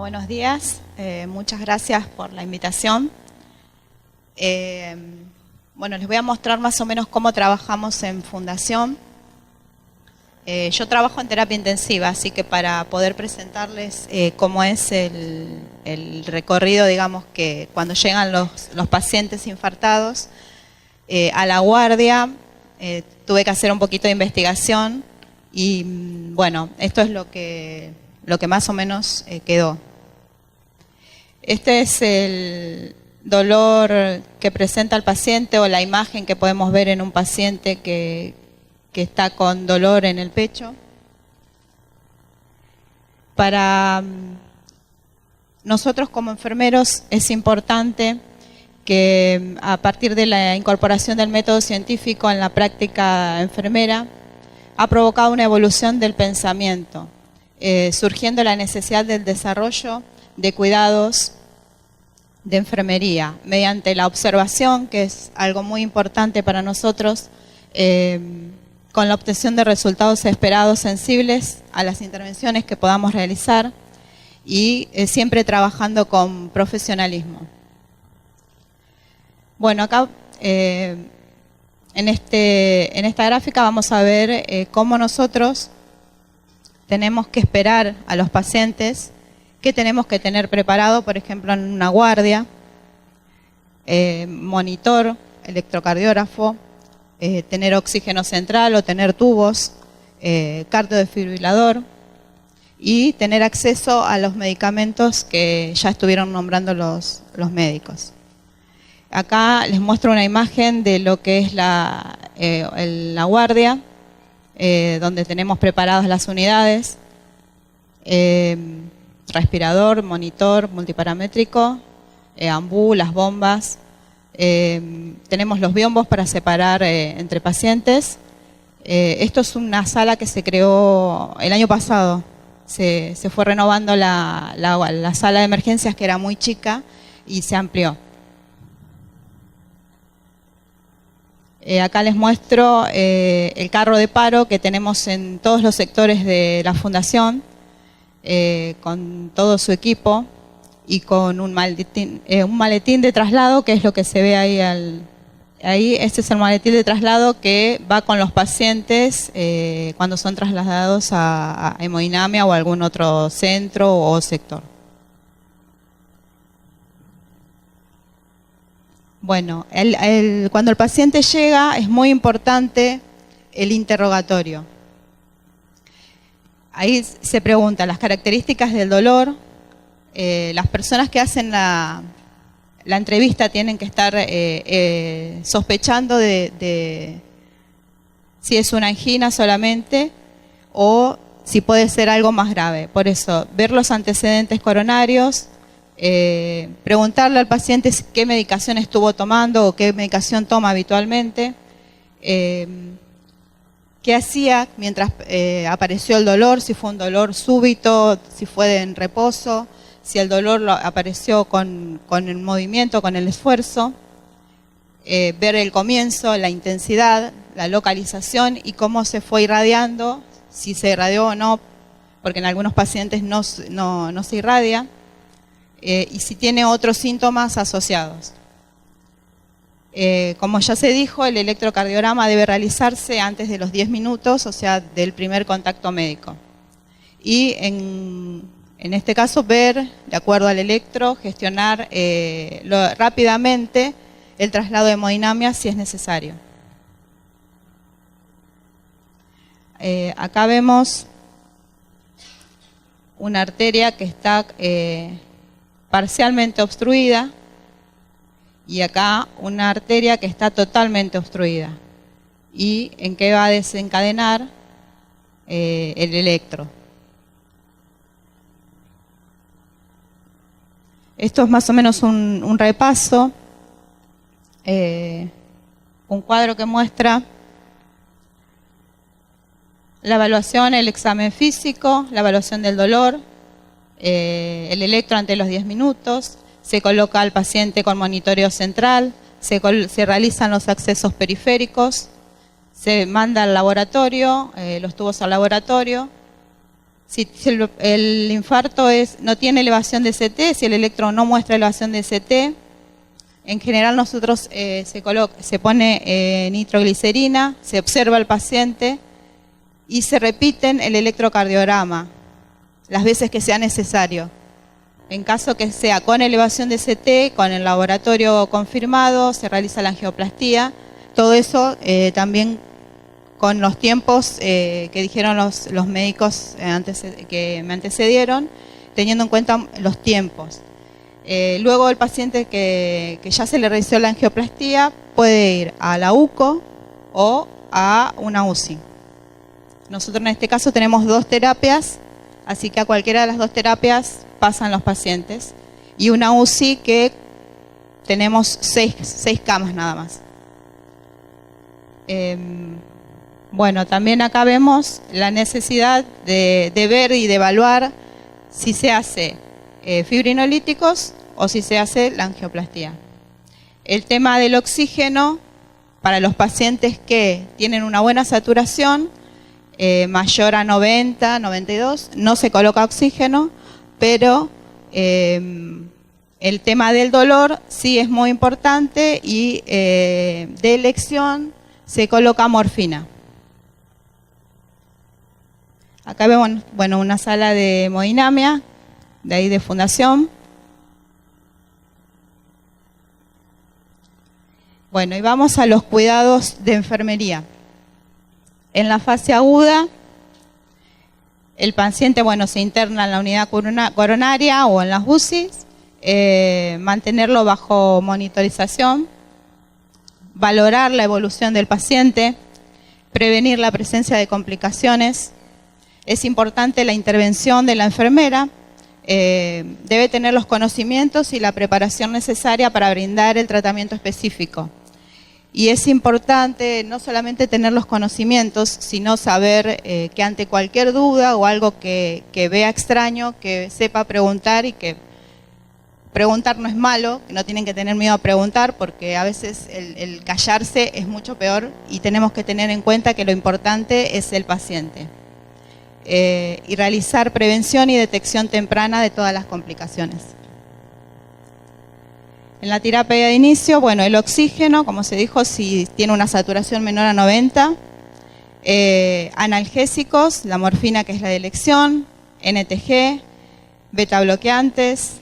Buenos días. Muchas gracias por la invitación. Bueno, les voy a mostrar más o menos cómo trabajamos en Fundación. Yo trabajo en terapia intensiva, así que para poder presentarles cómo es el recorrido, digamos, que cuando llegan los pacientes infartados a la guardia, tuve que hacer un poquito de investigación y, bueno, esto es lo que más o menos quedó. Este es el dolor que presenta el paciente o la imagen que podemos ver en un paciente que está con dolor en el pecho. Para nosotros como enfermeros es importante que a partir de la incorporación del método científico en la práctica enfermera ha provocado una evolución del pensamiento, surgiendo la necesidad del desarrollo de cuidados de enfermería mediante la observación, que es algo muy importante para nosotros, con la obtención de resultados esperados sensibles a las intervenciones que podamos realizar y siempre trabajando con profesionalismo. Bueno, acá en esta gráfica vamos a ver cómo nosotros tenemos que esperar a los pacientes, qué tenemos que tener preparado, por ejemplo, en una guardia, monitor, electrocardiógrafo, tener oxígeno central o tener tubos, cardiodefibrilador y tener acceso a los medicamentos que ya estuvieron nombrando los médicos. Acá les muestro una imagen de lo que es la guardia, donde tenemos preparadas las unidades, respirador, monitor multiparamétrico, ambú, las bombas. Tenemos los biombos para separar entre pacientes. Esto es una sala que se creó el año pasado. Se fue renovando la sala de emergencias, que era muy chica, y se amplió. Acá les muestro el carro de paro que tenemos en todos los sectores de la Fundación, con todo su equipo y con un maletín de traslado, que es lo que se ve ahí. Este es el maletín de traslado que va con los pacientes cuando son trasladados a hemodinamia o a algún otro centro o sector. Bueno, cuando el paciente llega es muy importante el interrogatorio. Ahí se pregunta las características del dolor. Las personas que hacen la entrevista tienen que estar sospechando de si es una angina solamente o si puede ser algo más grave. Por eso, ver los antecedentes coronarios, preguntarle al paciente qué medicación estuvo tomando o qué medicación toma habitualmente, qué hacía mientras apareció el dolor, si fue un dolor súbito, si fue en reposo, si el dolor apareció con el movimiento, con el esfuerzo, ver el comienzo, la intensidad, la localización y cómo se fue irradiando, si se irradió o no, porque en algunos pacientes no se irradia, y si tiene otros síntomas asociados. Como ya se dijo, el electrocardiograma debe realizarse antes de los 10 minutos, o sea, del primer contacto médico. Y en este caso, ver, de acuerdo al electro, gestionar rápidamente el traslado de hemodinamia si es necesario. Acá vemos una arteria que está parcialmente obstruida y acá una arteria que está totalmente obstruida. ¿Y en qué va a desencadenar el electro? Esto es más o menos un repaso, un cuadro que muestra la evaluación, el examen físico, la evaluación del dolor, el electro ante los 10 minutos, se coloca al paciente con monitoreo central, se realizan los accesos periféricos, se manda al laboratorio, los tubos al laboratorio, Si el infarto no tiene elevación de CT, si el electro no muestra elevación de CT, en general nosotros se pone nitroglicerina, se observa al paciente y se repiten el electrocardiograma las veces que sea necesario. En caso que sea con elevación de CT, con el laboratorio confirmado, se realiza la angioplastía. Todo eso también con los tiempos que dijeron los médicos que me antecedieron, teniendo en cuenta los tiempos. Luego el paciente que ya se le realizó la angioplastía puede ir a la UCO o a una UCI. Nosotros en este caso tenemos 2 terapias, así que a cualquiera de las 2 terapias pasan los pacientes. Y una UCI que tenemos 6 camas nada más. Bueno, también acá vemos la necesidad de ver y de evaluar si se hace fibrinolíticos o si se hace la angioplastía. El tema del oxígeno, para los pacientes que tienen una buena saturación, mayor a 90, 92, no se coloca oxígeno, pero el tema del dolor sí es muy importante y de elección se coloca morfina. Acá vemos, bueno, una sala de hemodinamia, de ahí de fundación. Bueno, y vamos a los cuidados de enfermería. En la fase aguda, el paciente, bueno, se interna en la unidad coronaria o en las UCIs, mantenerlo bajo monitorización, valorar la evolución del paciente, prevenir la presencia de complicaciones. Es importante la intervención de la enfermera, debe tener los conocimientos y la preparación necesaria para brindar el tratamiento específico. Y es importante no solamente tener los conocimientos, sino saber que ante cualquier duda o algo que vea extraño, que sepa preguntar, y que preguntar no es malo, que no tienen que tener miedo a preguntar, porque a veces el callarse es mucho peor y tenemos que tener en cuenta que lo importante es el paciente. Y realizar prevención y detección temprana de todas las complicaciones. En la terapia de inicio, bueno, el oxígeno, como se dijo, si tiene una saturación menor a 90, analgésicos, la morfina, que es la de elección, NTG, beta bloqueantes,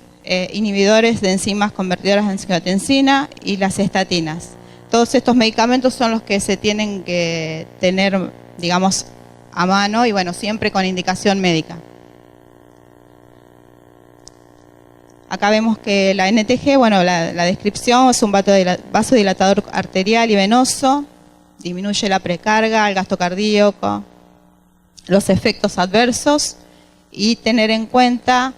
inhibidores de enzimas convertidoras de angiotensina y las estatinas. Todos estos medicamentos son los que se tienen que tener, digamos, a mano y, bueno, siempre con indicación médica. Acá vemos que la NTG, bueno, la descripción es un vasodilatador arterial y venoso, disminuye la precarga, el gasto cardíaco, los efectos adversos, y tener en cuenta,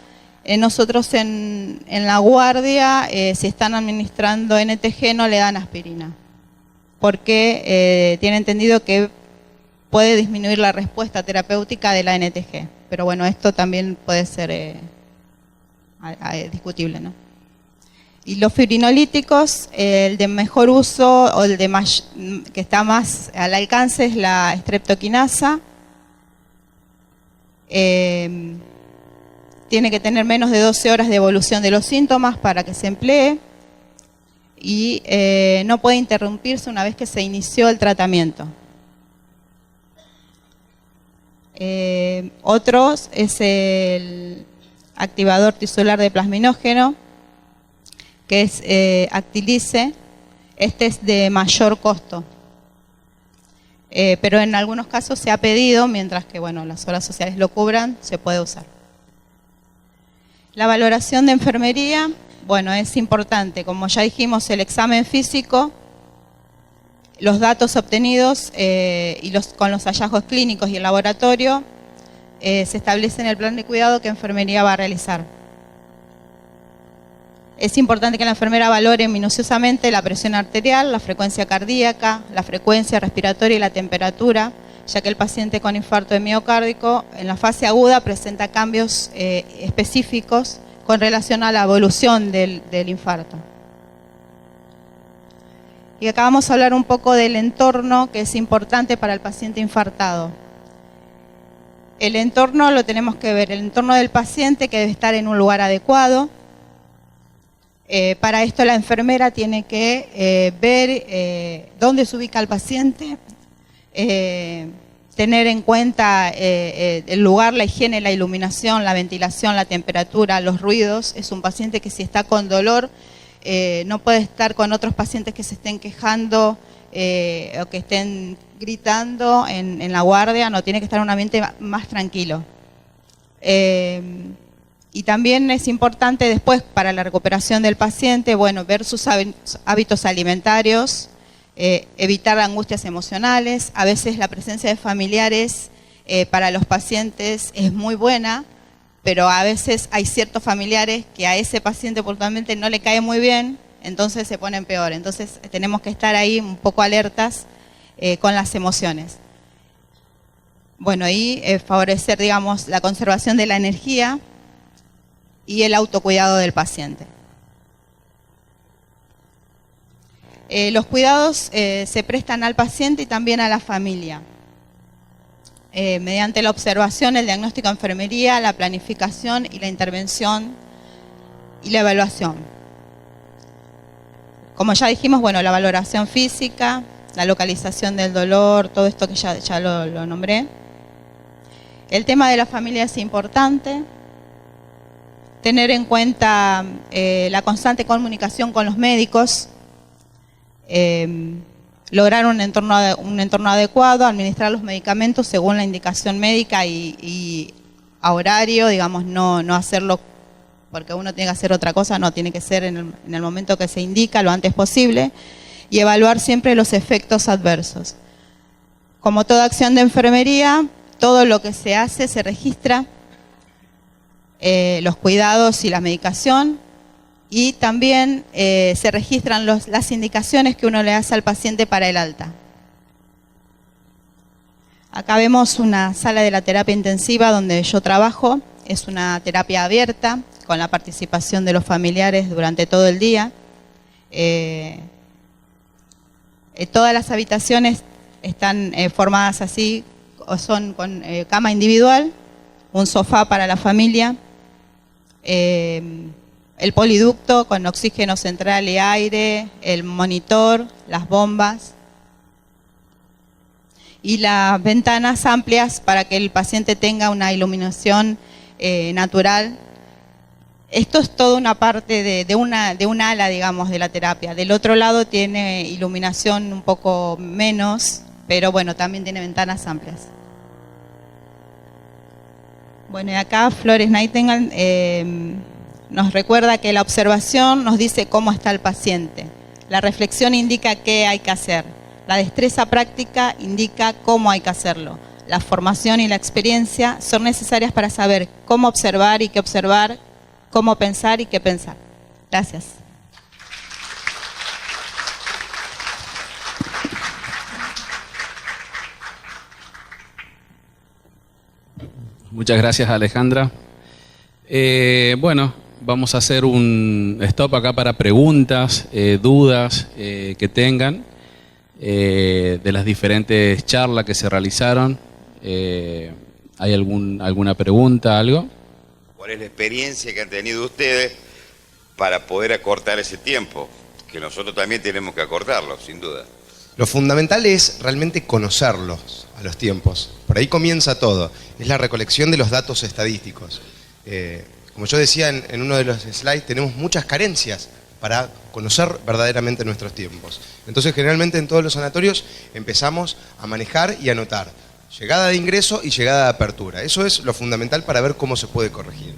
nosotros en la guardia, si están administrando NTG no le dan aspirina, porque tiene entendido que puede disminuir la respuesta terapéutica de la NTG. Pero bueno, esto también puede ser discutible, ¿no? Y los fibrinolíticos, el de mejor uso o el de que está más al alcance es la streptokinasa. Tiene que tener menos de 12 horas de evolución de los síntomas para que se emplee y no puede interrumpirse una vez que se inició el tratamiento. Otros es el activador tisular de plasminógeno, que es Actilice. Este es de mayor costo, pero en algunos casos se ha pedido, mientras que, bueno, las obras sociales lo cubran, se puede usar. La valoración de enfermería, bueno, es importante, como ya dijimos, el examen físico, los datos obtenidos y con los hallazgos clínicos y el laboratorio, se establece en el plan de cuidado que enfermería va a realizar. Es importante que la enfermera valore minuciosamente la presión arterial, la frecuencia cardíaca, la frecuencia respiratoria y la temperatura, ya que el paciente con infarto de miocárdico en la fase aguda presenta cambios específicos con relación a la evolución del infarto. Y acá vamos a hablar un poco del entorno que es importante para el paciente infartado. El entorno lo tenemos que ver, el entorno del paciente que debe estar en un lugar adecuado. Para esto la enfermera tiene que ver dónde se ubica el paciente, tener en cuenta el lugar, la higiene, la iluminación, la ventilación, la temperatura, los ruidos. Es un paciente que si está con dolor no puede estar con otros pacientes que se estén quejando o que estén gritando en la guardia, no, tiene que estar en un ambiente más tranquilo. Y también es importante después para la recuperación del paciente, bueno, ver sus hábitos alimentarios, evitar angustias emocionales. A veces la presencia de familiares para los pacientes es muy buena, pero a veces hay ciertos familiares que a ese paciente puntualmente no le cae muy bien, entonces se ponen peor. Entonces tenemos que estar ahí un poco alertas con las emociones. Bueno, y favorecer, digamos, la conservación de la energía y el autocuidado del paciente. Los cuidados se prestan al paciente y también a la familia. Mediante la observación, el diagnóstico de enfermería, la planificación y la intervención y la evaluación. Como ya dijimos, bueno, la valoración física, la localización del dolor, todo esto que ya lo nombré. El tema de la familia es importante. Tener en cuenta la constante comunicación con los médicos. Lograr un entorno adecuado, administrar los medicamentos según la indicación médica y a horario, digamos, no hacerlo porque uno tiene que hacer otra cosa, no, tiene que ser en el momento que se indica, lo antes posible, y evaluar siempre los efectos adversos. Como toda acción de enfermería, todo lo que se hace se registra, los cuidados y la medicación, y también se registran las indicaciones que uno le hace al paciente para el alta. Acá vemos una sala de la terapia intensiva donde yo trabajo. Es una terapia abierta con la participación de los familiares durante todo el día. Todas las habitaciones están formadas así, o son con cama individual, un sofá para la familia, el poliducto con oxígeno central y aire, el monitor, las bombas y las ventanas amplias para que el paciente tenga una iluminación natural. Esto es toda una parte de un ala, digamos, de la terapia. Del otro lado tiene iluminación un poco menos, pero bueno, también tiene ventanas amplias. Bueno, y acá Flores Nightingale nos recuerda que la observación nos dice cómo está el paciente. La reflexión indica qué hay que hacer. La destreza práctica indica cómo hay que hacerlo. La formación y la experiencia son necesarias para saber cómo observar y qué observar, cómo pensar y qué pensar. Gracias. Muchas gracias, Alejandra. Bueno, vamos a hacer un stop acá para preguntas, dudas que tengan de las diferentes charlas que se realizaron. ¿Hay alguna pregunta, algo? ¿Cuál es la experiencia que han tenido ustedes para poder acortar ese tiempo? Que nosotros también tenemos que acortarlo, sin duda. Lo fundamental es realmente conocerlos a los tiempos. Por ahí comienza todo. Es la recolección de los datos estadísticos. Como yo decía en uno de los slides, tenemos muchas carencias para conocer verdaderamente nuestros tiempos. Entonces, generalmente en todos los sanatorios empezamos a manejar y anotar llegada de ingreso y llegada de apertura. Eso es lo fundamental para ver cómo se puede corregir.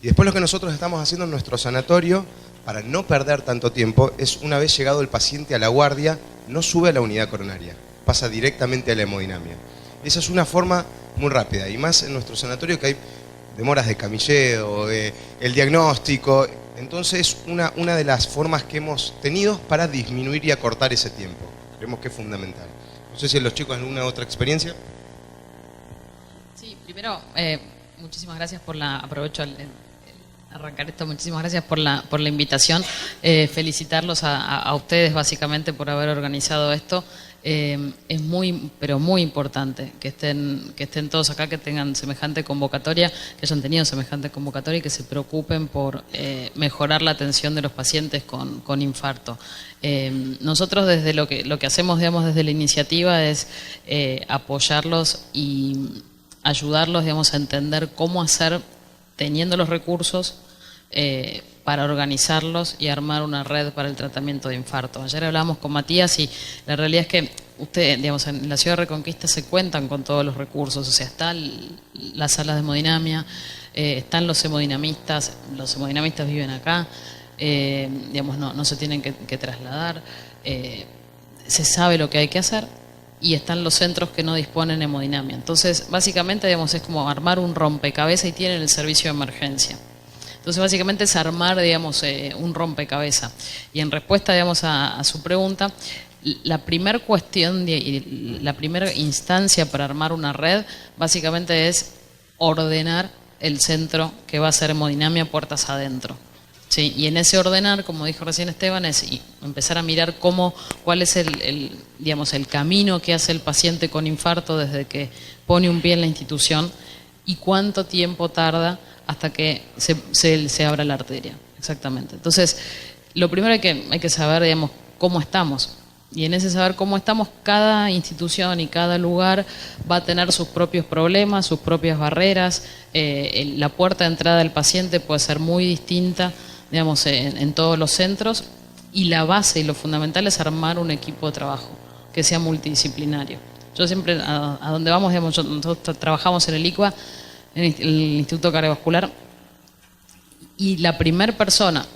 Y después lo que nosotros estamos haciendo en nuestro sanatorio, para no perder tanto tiempo, es una vez llegado el paciente a la guardia, no sube a la unidad coronaria, pasa directamente a la hemodinamia. Esa es una forma muy rápida, y más en nuestro sanatorio que hay demoras de camilleo, el diagnóstico. Entonces, una de las formas que hemos tenido para disminuir y acortar ese tiempo. Creemos que es fundamental. No sé si los chicos alguna otra experiencia. Sí, primero, muchísimas gracias por aprovecho el arrancar esto, muchísimas gracias por la invitación. Felicitarlos a ustedes básicamente por haber organizado esto. es muy, pero muy importante que estén todos acá, que tengan semejante convocatoria, que hayan tenido semejante convocatoria y que se preocupen por mejorar la atención de los pacientes con infarto. Nosotros desde lo que hacemos, digamos, desde la iniciativa es apoyarlos y ayudarlos, digamos, a entender cómo hacer, teniendo los recursos, para organizarlos y armar una red para el tratamiento de infarto. Ayer hablábamos con Matías y la realidad es que usted, digamos, en la ciudad de Reconquista se cuentan con todos los recursos, o sea, están las salas de hemodinamia, están los hemodinamistas viven acá, digamos, no se tienen que trasladar, se sabe lo que hay que hacer y están los centros que no disponen de hemodinamia. Entonces, básicamente, digamos, es como armar un rompecabezas y tienen el servicio de emergencia. Entonces, básicamente es armar, digamos, un rompecabezas. Y en respuesta, digamos, a su pregunta, la primera cuestión y la primera instancia para armar una red, básicamente es ordenar el centro que va a hacer hemodinamia puertas adentro. ¿Sí? Y en ese ordenar, como dijo recién Esteban, es empezar a mirar cuál es digamos, el camino que hace el paciente con infarto desde que pone un pie en la institución y cuánto tiempo tarda hasta que se abra la arteria. Exactamente. Entonces, lo primero hay que saber, digamos, cómo estamos. Y en ese saber cómo estamos, cada institución y cada lugar va a tener sus propios problemas, sus propias barreras. La puerta de entrada del paciente puede ser muy distinta, digamos, en todos los centros. Y la base y lo fundamental es armar un equipo de trabajo que sea multidisciplinario. Yo siempre, a donde vamos, digamos, nosotros trabajamos en el ICVA, en el Instituto Cardiovascular, y la primera persona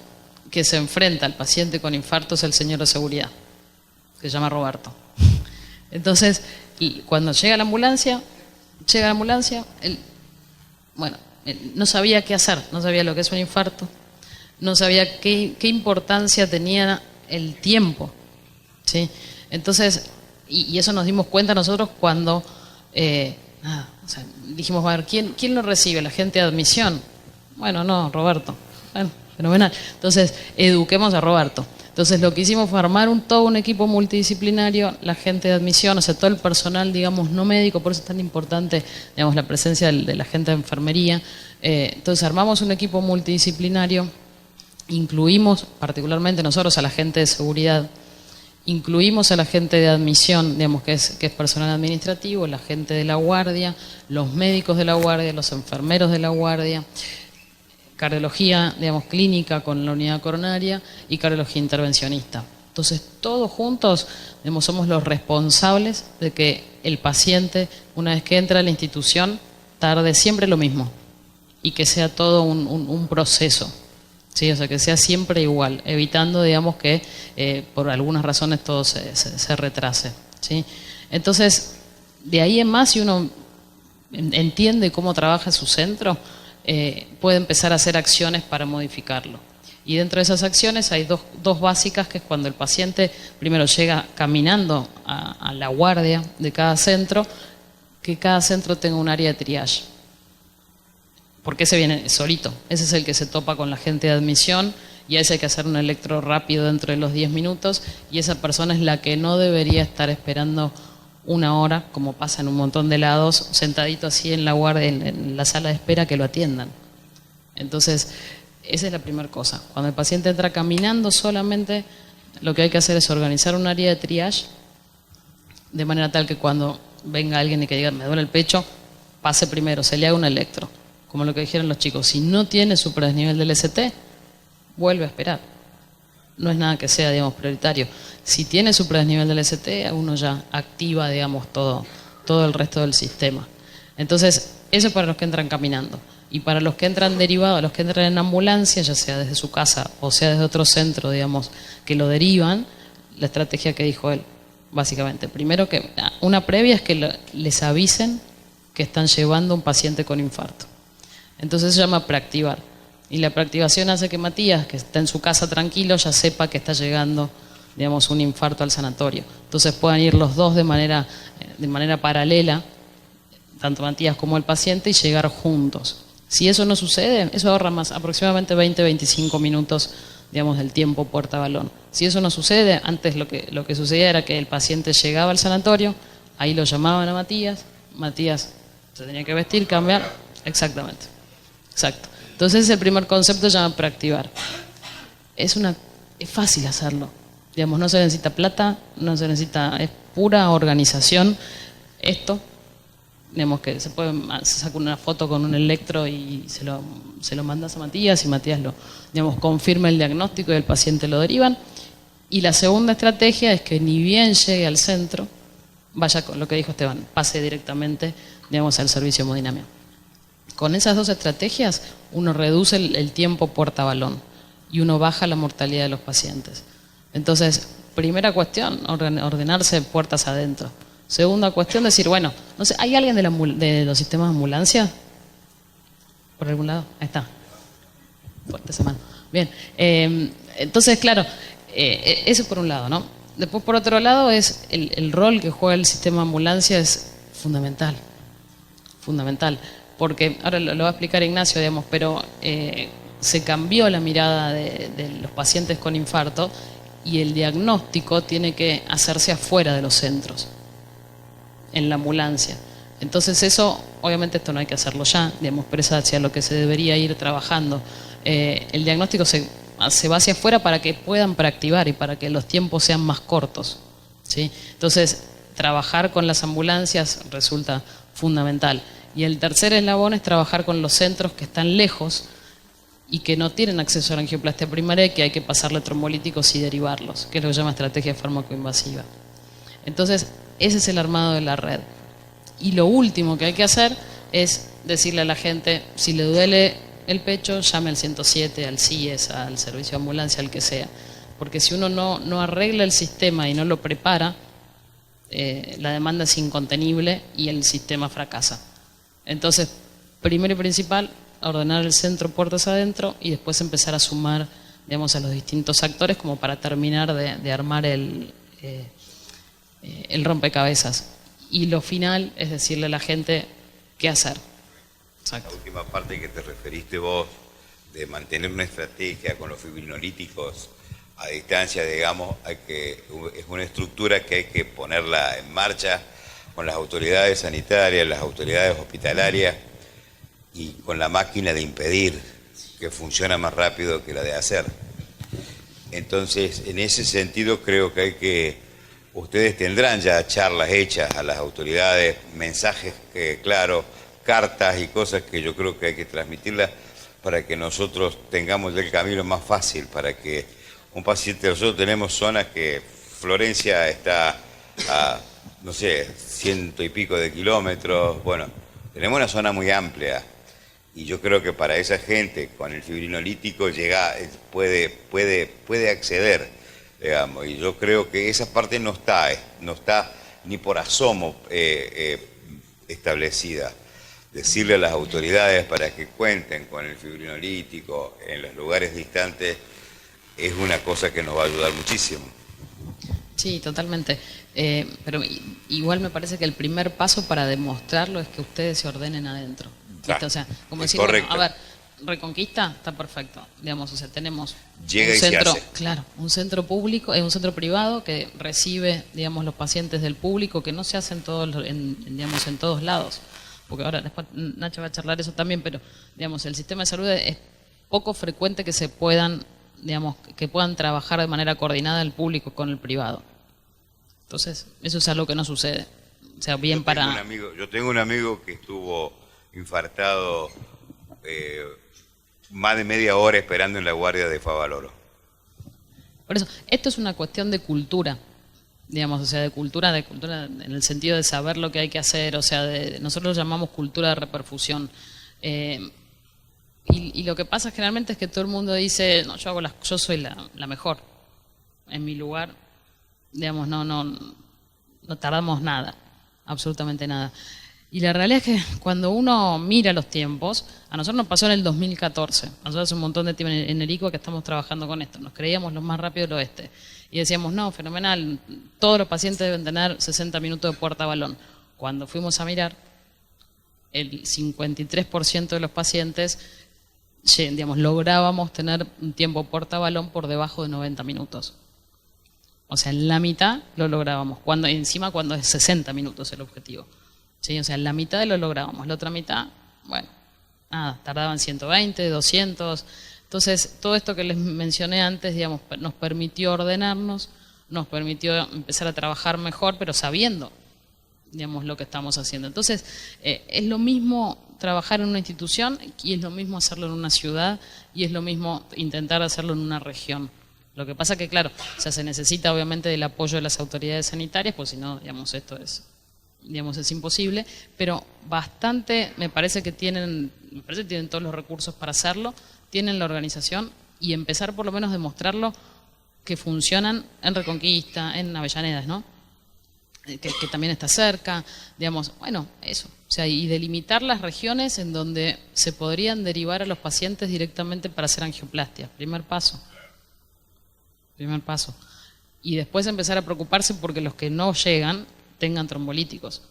que se enfrenta al paciente con infarto es el señor de seguridad, que se llama Roberto. Entonces, cuando llega la ambulancia, él no sabía qué hacer, no sabía lo que es un infarto, no sabía qué importancia tenía el tiempo, ¿sí? Entonces, y eso nos dimos cuenta nosotros cuando dijimos, a ver, ¿quién lo recibe? ¿La gente de admisión? Bueno, no, Roberto. Bueno, fenomenal. Entonces, eduquemos a Roberto. Entonces, lo que hicimos fue armar todo un equipo multidisciplinario, la gente de admisión, o sea, todo el personal, digamos, no médico, por eso es tan importante, digamos, la presencia de la gente de enfermería. Entonces, armamos un equipo multidisciplinario, incluimos particularmente nosotros a la gente de seguridad, incluimos a la gente de admisión, digamos, que es personal administrativo, la gente de la guardia, los médicos de la guardia, los enfermeros de la guardia, cardiología, digamos, clínica con la unidad coronaria y cardiología intervencionista. Entonces, todos juntos, digamos, somos los responsables de que el paciente, una vez que entra a la institución, tarde siempre lo mismo y que sea todo un proceso. Sí, o sea, que sea siempre igual, evitando, digamos, que por algunas razones todo se retrase, ¿sí? Entonces, de ahí en más, si uno entiende cómo trabaja su centro, puede empezar a hacer acciones para modificarlo. Y dentro de esas acciones hay dos básicas, que es cuando el paciente primero llega caminando a la guardia de cada centro, que cada centro tenga un área de triage. Porque ese viene solito, ese es el que se topa con la gente de admisión y a ese hay que hacer un electro rápido dentro de los 10 minutos y esa persona es la que no debería estar esperando una hora, como pasa en un montón de lados, sentadito así en la guardia, en la sala de espera, que lo atiendan. Entonces, esa es la primera cosa. Cuando el paciente entra caminando solamente, lo que hay que hacer es organizar un área de triage de manera tal que cuando venga alguien y que diga, me duele el pecho, pase primero, se le haga un electro. Como lo que dijeron los chicos, si no tiene superdesnivel del ST, vuelve a esperar. No es nada que sea, digamos, prioritario. Si tiene superdesnivel del ST, uno ya activa, digamos, todo el resto del sistema. Entonces, eso es para los que entran caminando. Y para los que entran derivados, los que entran en ambulancia, ya sea desde su casa o sea desde otro centro, digamos, que lo derivan, la estrategia que dijo él, básicamente. Primero, que una previa es que les avisen que están llevando un paciente con infarto. Entonces se llama preactivar. Y la preactivación hace que Matías, que está en su casa tranquilo, ya sepa que está llegando, digamos, un infarto al sanatorio. Entonces puedan ir los dos de manera paralela, tanto Matías como el paciente, y llegar juntos. Si eso no sucede, eso ahorra aproximadamente 20-25 minutos digamos, del tiempo puerta-balón. Si eso no sucede, antes lo que sucedía era que el paciente llegaba al sanatorio, ahí lo llamaban a Matías, Matías se tenía que vestir, cambiar, exactamente, exacto. Entonces ese es el primer concepto, se llama preactivar. Es fácil hacerlo, digamos, no se necesita plata, no se necesita, es pura organización. Esto, digamos que se saca una foto con un electro y se lo mandas a Matías y Matías digamos, confirma el diagnóstico y el paciente lo derivan. Y la segunda estrategia es que ni bien llegue al centro, vaya con lo que dijo Esteban, pase directamente, digamos, al servicio de hemodinamia. Con esas dos estrategias uno reduce el tiempo puerta-balón y uno baja la mortalidad de los pacientes. Entonces, primera cuestión, ordenarse puertas adentro. Segunda cuestión, decir, bueno, no sé, ¿hay alguien de los sistemas de ambulancia? ¿Por algún lado? Ahí está. Fuerte esa mano. Bien. Entonces, claro, eso por un lado, ¿no? Después, por otro lado, es el rol que juega el sistema de ambulancia es fundamental. Fundamental. Porque, ahora lo va a explicar Ignacio, digamos, pero se cambió la mirada de los pacientes con infarto y el diagnóstico tiene que hacerse afuera de los centros, en la ambulancia. Entonces eso, obviamente esto no hay que hacerlo ya, digamos, pero es hacia lo que se debería ir trabajando. El diagnóstico se va hacia afuera para que puedan preactivar y para que los tiempos sean más cortos, ¿sí? Entonces, trabajar con las ambulancias resulta fundamental. Y el tercer eslabón es trabajar con los centros que están lejos y que no tienen acceso a la angioplastia primaria y que hay que pasarle trombolíticos y derivarlos, que es lo que se llama estrategia farmacoinvasiva. Entonces, ese es el armado de la red. Y lo último que hay que hacer es decirle a la gente, si le duele el pecho, llame al 107, al CIES, al servicio de ambulancia, al que sea. Porque si uno no arregla el sistema y no lo prepara, la demanda es incontenible y el sistema fracasa. Entonces, primero y principal, ordenar el centro puertas adentro y después empezar a sumar, digamos, a los distintos actores como para terminar de armar el rompecabezas. Y lo final es decirle a la gente qué hacer. Exacto. La última parte que te referiste vos, de mantener una estrategia con los fibrinolíticos a distancia, digamos, es una estructura que hay que ponerla en marcha con las autoridades sanitarias, las autoridades hospitalarias y con la máquina de impedir, que funciona más rápido que la de hacer. Entonces, en ese sentido creo que ustedes tendrán ya charlas hechas a las autoridades, mensajes claros, cartas y cosas que yo creo que hay que transmitirlas para que nosotros tengamos el camino más fácil, para que un paciente, nosotros tenemos zonas que Florencia está a, no sé, 100 y pico de kilómetros, bueno, tenemos una zona muy amplia y yo creo que para esa gente con el fibrinolítico puede acceder, digamos, y yo creo que esa parte no está ni por asomo establecida. Decirle a las autoridades para que cuenten con el fibrinolítico en los lugares distantes es una cosa que nos va a ayudar muchísimo. Sí, totalmente. Pero igual me parece que el primer paso para demostrarlo es que ustedes se ordenen adentro. Claro, o sea, como decir, correcto. Bueno, a ver, Reconquista está perfecto, digamos, o sea, tenemos Llega un y se centro, hace. claro, un centro público, un centro privado que recibe, digamos, los pacientes del público, que no se hacen digamos, en todos lados. Porque ahora después Nacho va a charlar eso también, pero digamos, el sistema de salud es poco frecuente que se puedan, digamos, que puedan trabajar de manera coordinada el público con el privado. Entonces, eso es algo que no sucede. O sea, bien Yo tengo un amigo que estuvo infartado más de media hora esperando en la guardia de Favaloro. Por eso, esto es una cuestión de cultura, digamos, o sea, de cultura en el sentido de saber lo que hay que hacer, o sea, nosotros lo llamamos cultura de reperfusión. Y lo que pasa generalmente es que todo el mundo dice, no, yo soy la mejor. En mi lugar, digamos, no tardamos nada, absolutamente nada. Y la realidad es que cuando uno mira los tiempos, a nosotros nos pasó en el 2014. Nosotros hace un montón de tiempo en Ericua que estamos trabajando con esto. Nos creíamos los más rápidos del oeste. Y decíamos, no, fenomenal, todos los pacientes deben tener 60 minutos de puerta a balón. Cuando fuimos a mirar, el 53% de los pacientes digamos, lográbamos tener un tiempo portabalón por debajo de 90 minutos. O sea, en la mitad lo lográbamos, cuando es 60 minutos el objetivo. ¿Sí? O sea, en la mitad lo lográbamos, la otra mitad, bueno, nada, tardaban 120, 200. Entonces, todo esto que les mencioné antes, digamos, nos permitió ordenarnos, nos permitió empezar a trabajar mejor, pero sabiendo, digamos, lo que estamos haciendo. Entonces, es lo mismo trabajar en una institución y es lo mismo hacerlo en una ciudad y es lo mismo intentar hacerlo en una región. Lo que pasa que, claro, o sea, se necesita obviamente del apoyo de las autoridades sanitarias, pues si no, digamos, esto es, digamos, es imposible, pero bastante, me parece que tienen todos los recursos para hacerlo, tienen la organización y empezar por lo menos a demostrarlo que funcionan en Reconquista, en Avellaneda, ¿no? Que también está cerca, digamos, bueno, eso. O sea, y delimitar las regiones en donde se podrían derivar a los pacientes directamente para hacer angioplastia. Primer paso. Y después empezar a preocuparse porque los que no llegan tengan trombolíticos.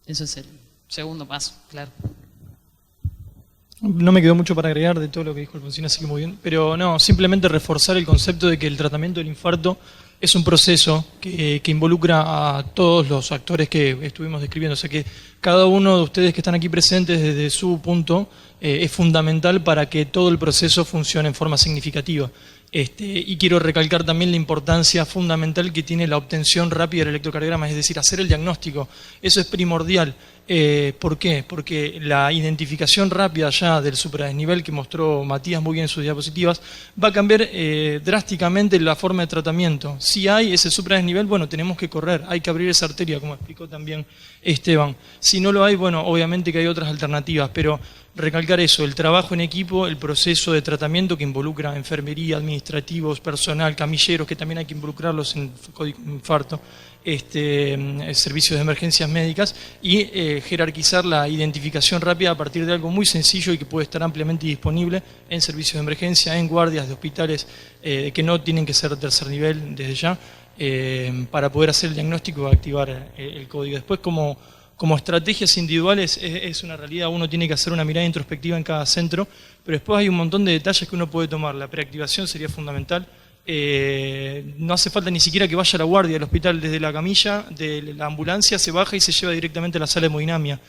Eso es el segundo paso, claro. No me quedó mucho para agregar de todo lo que dijo Alfonsina, así que muy bien. Pero no, simplemente reforzar el concepto de que el tratamiento del infarto es un proceso que involucra a todos los actores que estuvimos describiendo. O sea que cada uno de ustedes que están aquí presentes desde su punto es fundamental para que todo el proceso funcione en forma significativa. Y quiero recalcar también la importancia fundamental que tiene la obtención rápida del electrocardiograma, es decir, hacer el diagnóstico. Eso es primordial. ¿Por qué? Porque la identificación rápida ya del supradesnivel que mostró Matías muy bien en sus diapositivas va a cambiar drásticamente la forma de tratamiento. Si hay ese supradesnivel, bueno, tenemos que correr, hay que abrir esa arteria, como explicó también Esteban. Si no lo hay, bueno, obviamente que hay otras alternativas, pero recalcar eso, el trabajo en equipo, el proceso de tratamiento que involucra enfermería, administrativos, personal, camilleros, que también hay que involucrarlos en código infarto, servicios de emergencias médicas y jerarquizar la identificación rápida a partir de algo muy sencillo y que puede estar ampliamente disponible en servicios de emergencia, en guardias de hospitales que no tienen que ser de tercer nivel desde ya, para poder hacer el diagnóstico y activar el código. Después, como estrategias individuales es una realidad, uno tiene que hacer una mirada introspectiva en cada centro, pero después hay un montón de detalles que uno puede tomar. La preactivación sería fundamental. No hace falta ni siquiera que vaya a la guardia del hospital, desde la camilla de la ambulancia se baja y se lleva directamente a la sala de hemodinamia.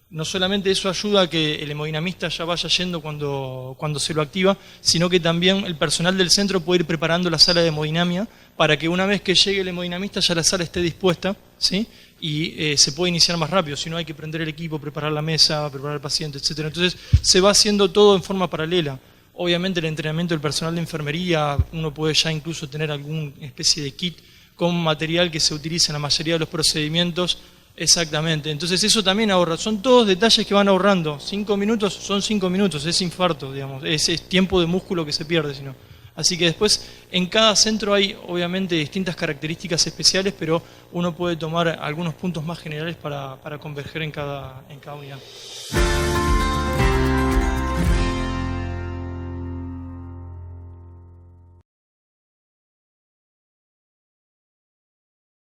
No solamente eso ayuda a que el hemodinamista ya vaya yendo cuando se lo activa, sino que también el personal del centro puede ir preparando la sala de hemodinamia para que una vez que llegue el hemodinamista ya la sala esté dispuesta, ¿sí? Y se puede iniciar más rápido, si no hay que prender el equipo, preparar la mesa, preparar al paciente, etc. Entonces se va haciendo todo en forma paralela. Obviamente el entrenamiento del personal de enfermería, uno puede ya incluso tener alguna especie de kit con material que se utiliza en la mayoría de los procedimientos. Exactamente, entonces eso también ahorra, son todos detalles que van ahorrando. 5 minutos son 5 minutos, es infarto, digamos, es tiempo de músculo que se pierde, sino. Así que después en cada centro hay obviamente distintas características especiales, pero uno puede tomar algunos puntos más generales para converger en cada unidad.